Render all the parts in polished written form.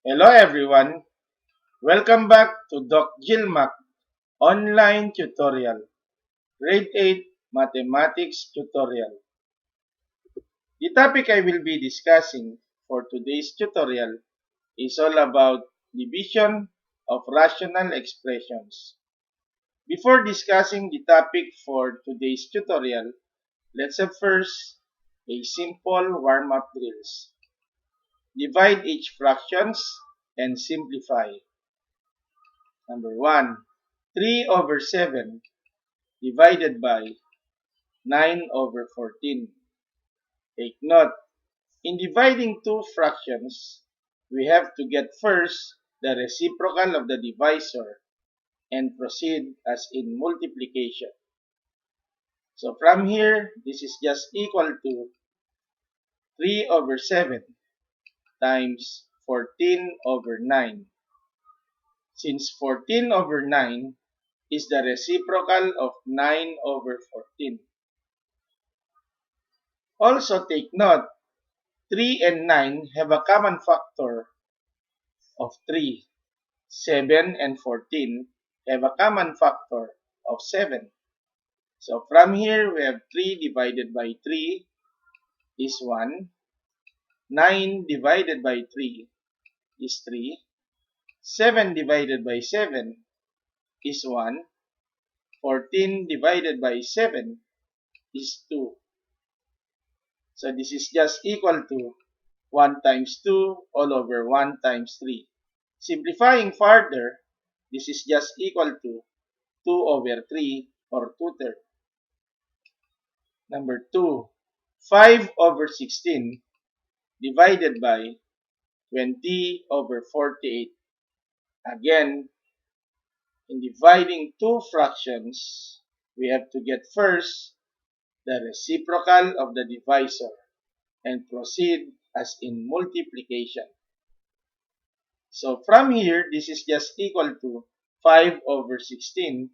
Hello everyone, welcome back to Doc GILMAC online tutorial, grade 8 mathematics tutorial. The topic I will be discussing for today's tutorial is all about division of rational expressions. Before discussing the topic for today's tutorial, let's have first a simple warm-up drills. Divide each fractions and simplify. Number 1. 3 over 7 divided by 9 over 14. Take note, in dividing two fractions, we have to get first the reciprocal of the divisor and proceed as in multiplication. So from here, this is just equal to 3 over 7 times 14 over 9. Since 14 over 9 is the reciprocal of 9 over 14. Also take note, 3 and 9 have a common factor of 3. 7 and 14 have a common factor of 7. So from here, we have 3 divided by 3 is 1. 9 divided by 3 is 3. 7 divided by 7 is 1. 14 divided by 7 is 2. So this is just equal to 1 times 2 all over 1 times 3. Simplifying further, this is just equal to 2 over 3 or 2/3. Number 2, 5 over 16 divided by 20 over 48. Again, in dividing two fractions, we have to get first the reciprocal of the divisor and proceed as in multiplication. So from here, this is just equal to 5 over 16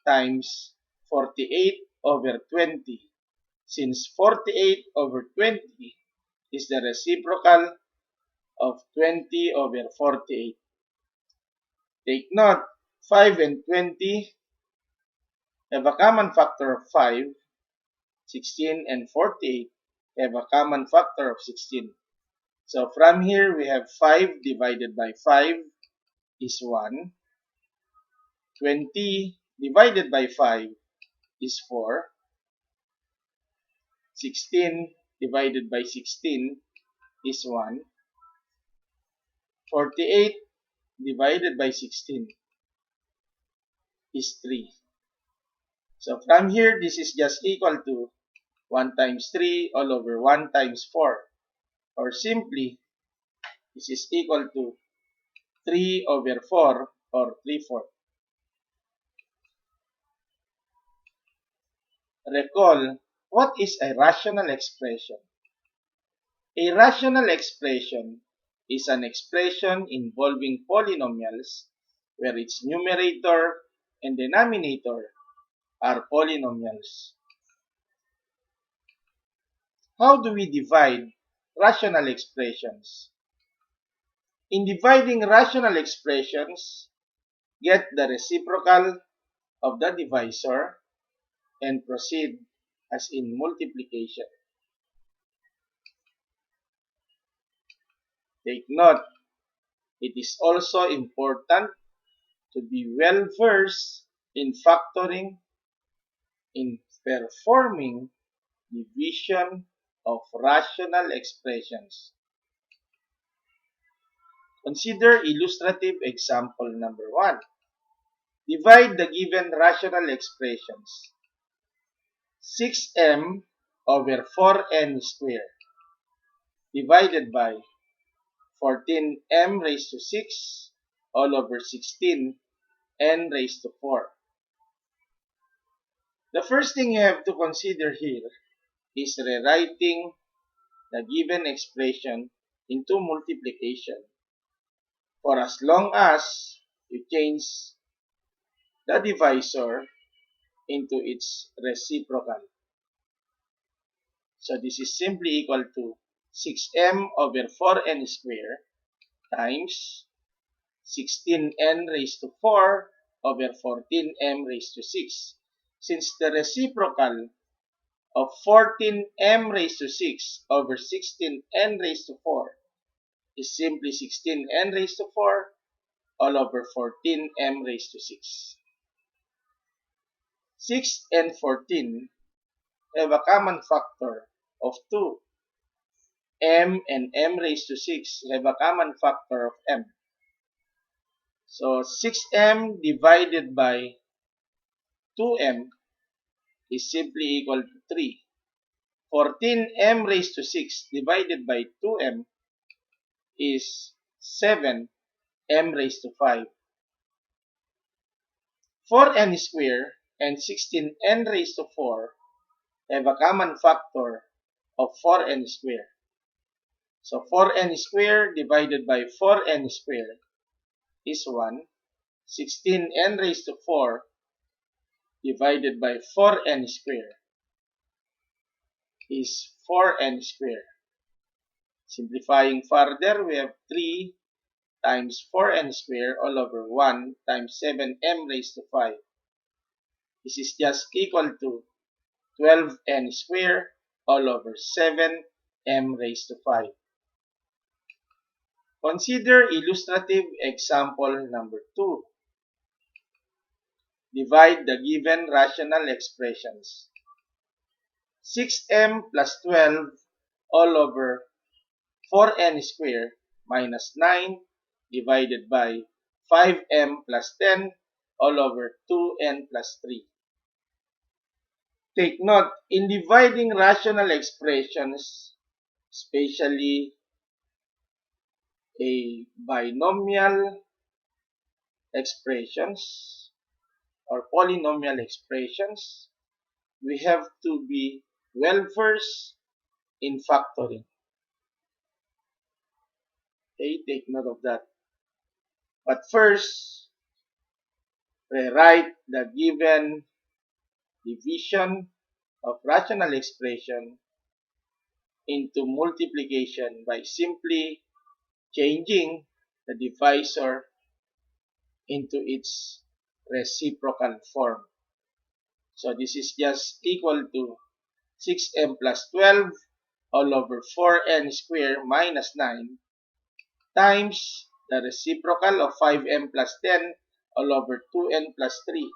times 48 over 20. Since 48 over 20 is the reciprocal of 20 over 48. Take note, 5 and 20 have a common factor of 5. 16 and 48 have a common factor of 16. So from here, we have 5 divided by 5 is 1. 20 divided by 5 is 4. 16 divided by 16 is 1. 48 divided by 16 is 3. So from here, this is just equal to 1 times 3 all over 1 times 4. Or simply, this is equal to 3 over 4 or 3/4. Recall, what is a rational expression? A rational expression is an expression involving polynomials where its numerator and denominator are polynomials. How do we divide rational expressions? In dividing rational expressions, get the reciprocal of the divisor and proceed as in multiplication. Take note, it is also important to be well versed in factoring, in performing division of rational expressions. Consider illustrative example number 1. Divide the given rational expressions. 6m over 4n squared divided by 14m raised to 6 all over 16 n raised to 4. The first thing you have to consider here is rewriting the given expression into multiplication for as long as you change the divisor into its reciprocal. So this is simply equal to 6m over 4n squared times 16n raised to 4 over 14m raised to 6. Since the reciprocal of 14m raised to 6 over 16n raised to 4 is simply 16n raised to 4 all over 14m raised to 6. 6 and 14 have a common factor of 2. M and m raised to 6 have a common factor of m. So 6m divided by 2m is simply equal to 3. 14m raised to 6 divided by 2m is 7m raised to 5. 4n squared and 16n raised to 4 have a common factor of 4n squared. So 4n squared divided by 4n squared is 1. 16n raised to 4 divided by 4n squared is 4n squared. Simplifying further, we have 3 times 4n squared all over 1 times 7m raised to 5. This is just equal to 12n squared all over 7m raised to 5. Consider illustrative example number 2. Divide the given rational expressions. 6m plus 12 all over 4n squared minus 9 divided by 5m plus 10 all over 2n plus 3. Take note, in dividing rational expressions, especially a binomial expressions or polynomial expressions, we have to be well versed in factoring. Okay, take note of that. But first, rewrite the given division of rational expression into multiplication by simply changing the divisor into its reciprocal form. So this is just equal to 6m plus 12 all over 4n squared minus 9 times the reciprocal of 5m plus 10 all over 2n plus 3,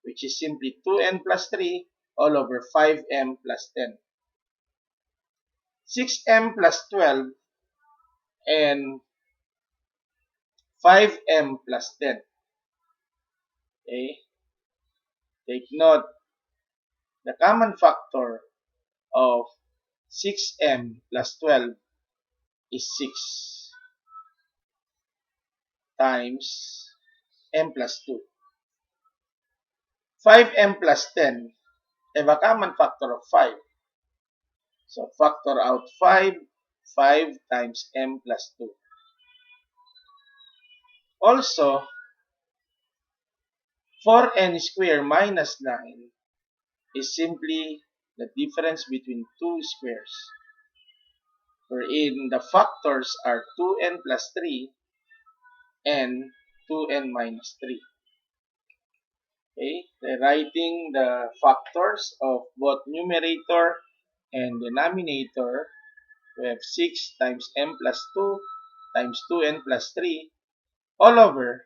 which is simply 2n plus 3 all over 5m plus 10. 6m plus 12 and 5m plus 10. Okay? Take note, the common factor of 6m plus 12 is 6 times m plus 2. 5m plus 10 have a common factor of 5. So factor out 5 times m plus 2. Also, 4n squared minus 9 is simply the difference between two squares, wherein the factors are 2n plus 3 and 2n minus 3. Okay, rewriting the factors of both numerator and denominator, we have 6 times m plus 2 times 2n plus 3 all over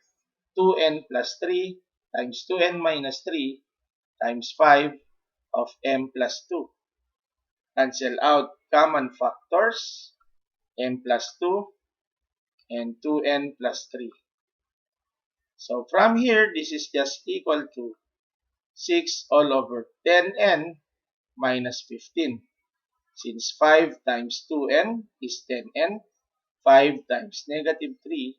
2n plus 3 times 2n minus 3 times 5 of m plus 2. Cancel out common factors, m plus 2 and 2n plus 3. So from here, this is just equal to 6 all over 10n minus 15. Since 5 times 2n is 10n, 5 times negative 3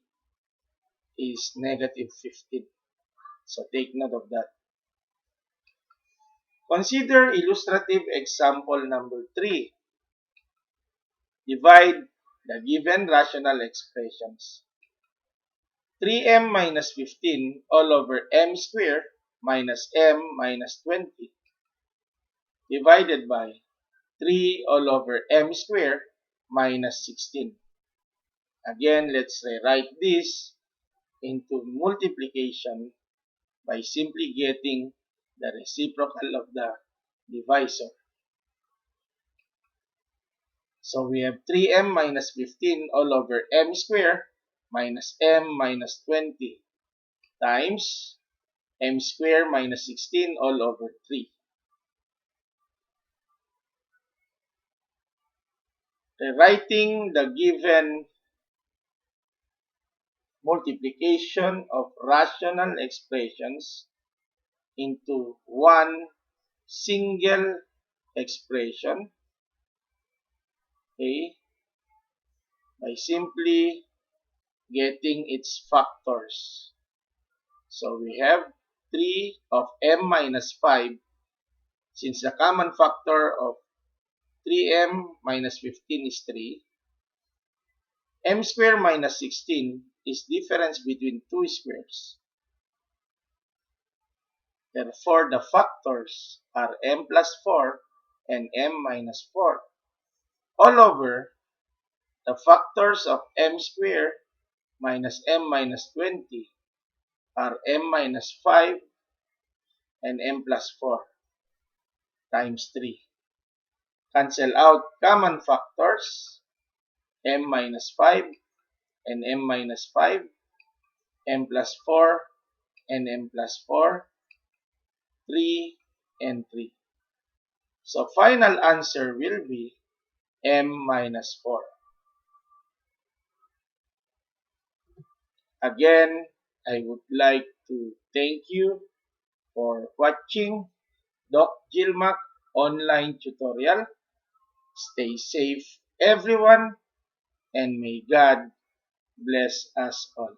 is negative 15. So take note of that. Consider illustrative example number 3. Divide the given rational expressions. 3m minus 15 all over m squared minus m minus 20 divided by 3 all over m squared minus 16. Again, let's rewrite this into multiplication by simply getting the reciprocal of the divisor. So we have 3m minus 15 all over m squared minus m minus 20 times m squared minus 16 all over 3. Rewriting the given multiplication of rational expressions into one single expression, okay, by simply getting its factors. So we have 3 of m minus 5, since the common factor of 3m minus 15 is 3. M squared minus 16 is difference between two squares. Therefore, the factors are m plus 4 and m minus 4. All over, the factors of m squared minus m minus 20 are m minus 5 and m plus 4 times 3. Cancel out common factors, m minus 5 and m minus 5, m plus 4 and m plus 4, 3 and 3. So final answer will be m minus 4. Again, I would like to thank you for watching Doc GILMAC online tutorial. Stay safe everyone, and may God bless us all.